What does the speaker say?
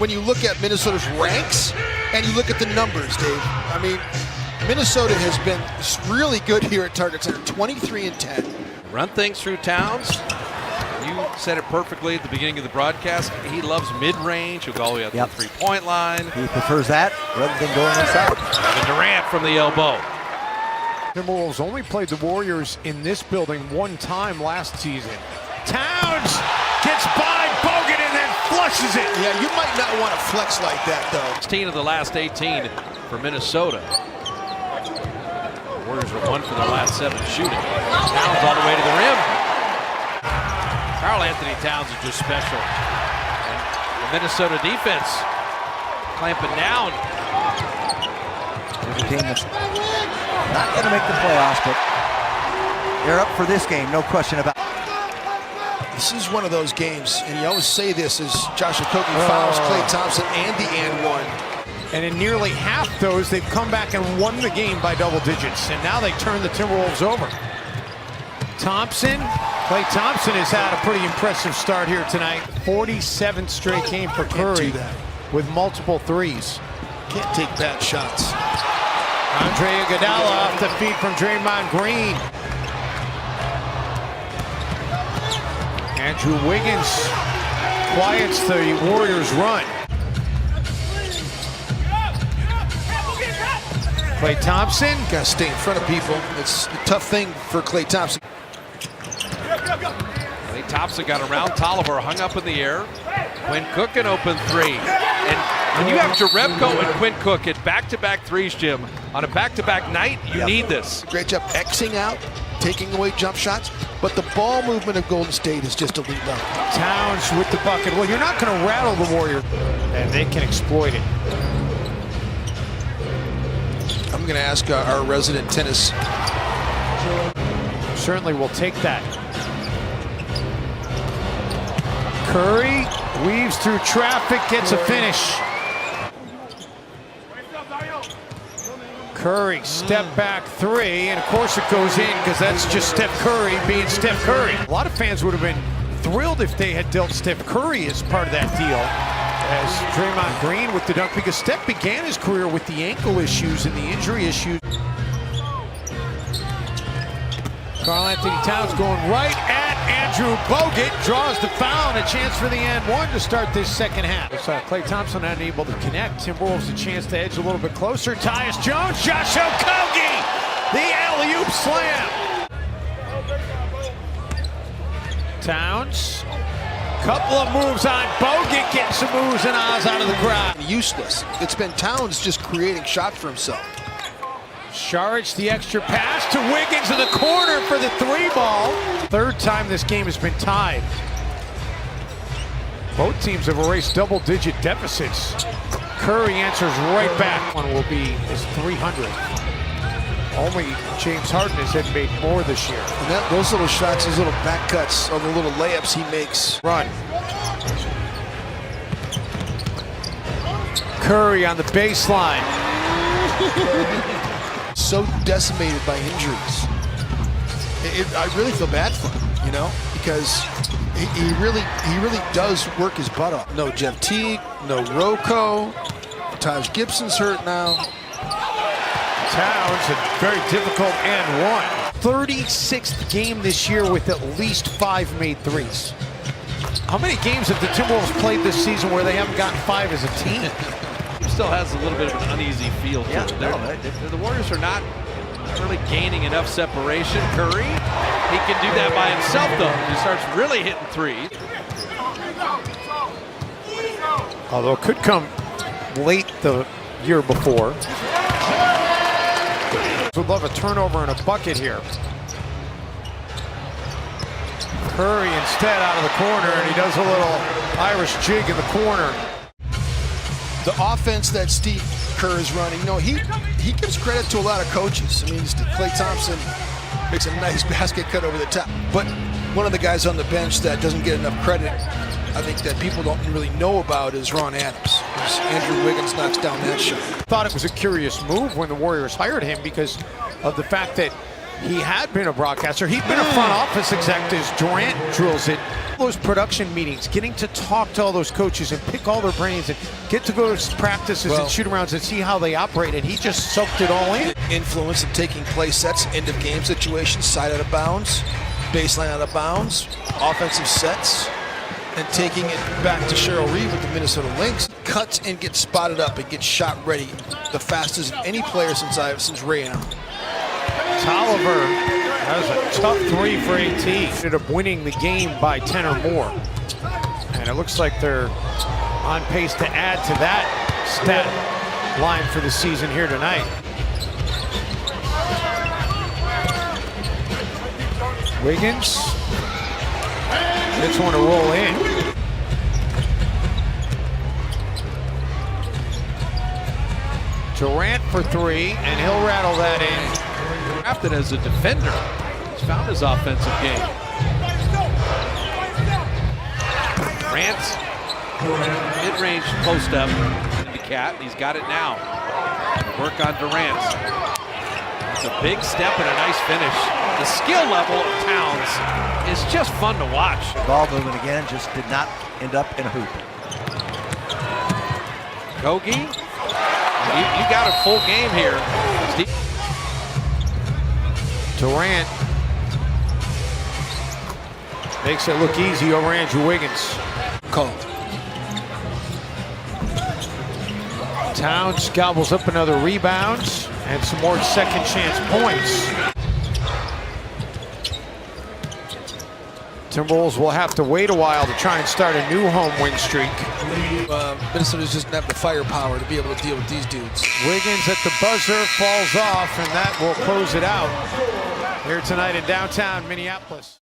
when you look at Minnesota's ranks and you look at the numbers, Dave. I mean, Minnesota has been really good here at Target Center, 23-10. Run things through Towns. You said it perfectly at the beginning of the broadcast. He loves mid-range. He'll go all the way up to the three-point line. He prefers that rather than going inside. And Durant from the elbow. Timberwolves only played the Warriors in this building one time last season. Towns gets by Bogut and then flushes it. Yeah, you might not want to flex like that, though. 16 of the last 18 for Minnesota. The Warriors are 1 for their last 7 shooting. Towns all the way to the rim. Karl Anthony Towns is just special. And the Minnesota defense clamping down. There's a team that's not going to make the playoffs, but they're up for this game, no question about it. This is one of those games, and you always say this as Josh Okogie fouls Klay Thompson and the and one. And in nearly half those, they've come back and won the game by double digits. And now they turn the Timberwolves over. Thompson, Klay Thompson has had a pretty impressive start here tonight. 47th straight game for Curry with multiple threes. Can't take bad shots. Andre Iguodala off the feet from Draymond Green. Andrew Wiggins quiets the Warriors' run. Klay Thompson. Got to stay in front of people. It's a tough thing for Klay Thompson. Klay Thompson got around Tolliver, hung up in the air. Quinn Cook an open three. And when you have Jerebko and Quinn Cook at back-to-back threes, Jim, on a back-to-back night, you need this. Great job Xing out, taking away jump shots, but the ball movement of Golden State is just elite level. Towns with the bucket. Well, you're not going to rattle the Warriors, and they can exploit it. I'm going to ask our resident tennis. Certainly will take that. Curry weaves through traffic, gets a finish. Curry, step back three, and of course it goes in because that's just Steph Curry being Steph Curry. A lot of fans would have been thrilled if they had dealt Steph Curry as part of that deal. As Draymond Green with the dunk, because Steph began his career with the ankle issues and the injury issues. Karl Anthony Towns going right at Andrew Bogut, draws the foul and a chance for the and one to start this second half. So Klay Thompson unable to connect. Timberwolves a chance to edge a little bit closer. Tyus Jones, Josh Okogie, the alley-oop slam. Towns, couple of moves on Bogut, getting some moves and ahs out of the crowd. Useless. It's been Towns just creating shots for himself. Saric, the extra pass to Wiggins in the corner for the three ball. Third time this game has been tied. Both teams have erased double-digit deficits. Curry answers right back. One will be his 300th. Only James Harden has had made more this year. And those little shots, those little back cuts, or the little layups he makes. Run. Curry on the baseline. So decimated by injuries. I really feel bad for him, you know, because he really does work his butt off. No Jeff Teague, no Rocco. Taj Gibson's hurt now. Towns, a very difficult and one. 36th game this year with at least 5 made threes. How many games have the Timberwolves played this season where they haven't gotten 5 as a team? Still has a little bit of an uneasy feel to it. The Warriors are not really gaining enough separation. Curry, he can do that by himself though. He starts really hitting threes. Although it could come late the year before. Would love a turnover and a bucket here. Curry instead out of the corner, and he does a little Irish jig in the corner. The offense that Steve Kerr is running, you know, he gives credit to a lot of coaches. I mean, Klay Thompson makes a nice basket cut over the top. But one of the guys on the bench that doesn't get enough credit, I think, that people don't really know about is Ron Adams. Andrew Wiggins knocks down that shot. Thought it was a curious move when the Warriors hired him because of the fact that He had been a broadcaster. He'd been a front office executive as Durant drills it. Those production meetings, getting to talk to all those coaches and pick all their brains and get to go to practices and shoot-arounds and see how they operate, and he just soaked it all in. Influence of taking play sets, end-of-game situations, side out of bounds, baseline out of bounds, offensive sets, and taking it back to Cheryl Reeve with the Minnesota Lynx. Cuts and gets spotted up and gets shot ready the fastest of any player since Ray Allen. Tolliver has a tough three for AT. Ended up winning the game by 10 or more. And it looks like they're on pace to add to that stat line for the season here tonight. Wiggins gets one to roll in. Durant for three, and he'll rattle that in. Drafted as a defender. He's found his offensive game. Durant, mid-range post-up in the cat. He's got it now. Work on Durant. It's a big step and a nice finish. The skill level of Towns is just fun to watch. Ball movement again, just did not end up in a hoop. Kogi, you got a full game here. Durant makes it look easy over Andrew Wiggins. Called. Towns gobbles up another rebound and some more second chance points. Timberwolves will have to wait a while to try and start a new home win streak. Minnesota just doesn't have the firepower to be able to deal with these dudes. Wiggins at the buzzer falls off, and that will close it out here tonight in downtown Minneapolis.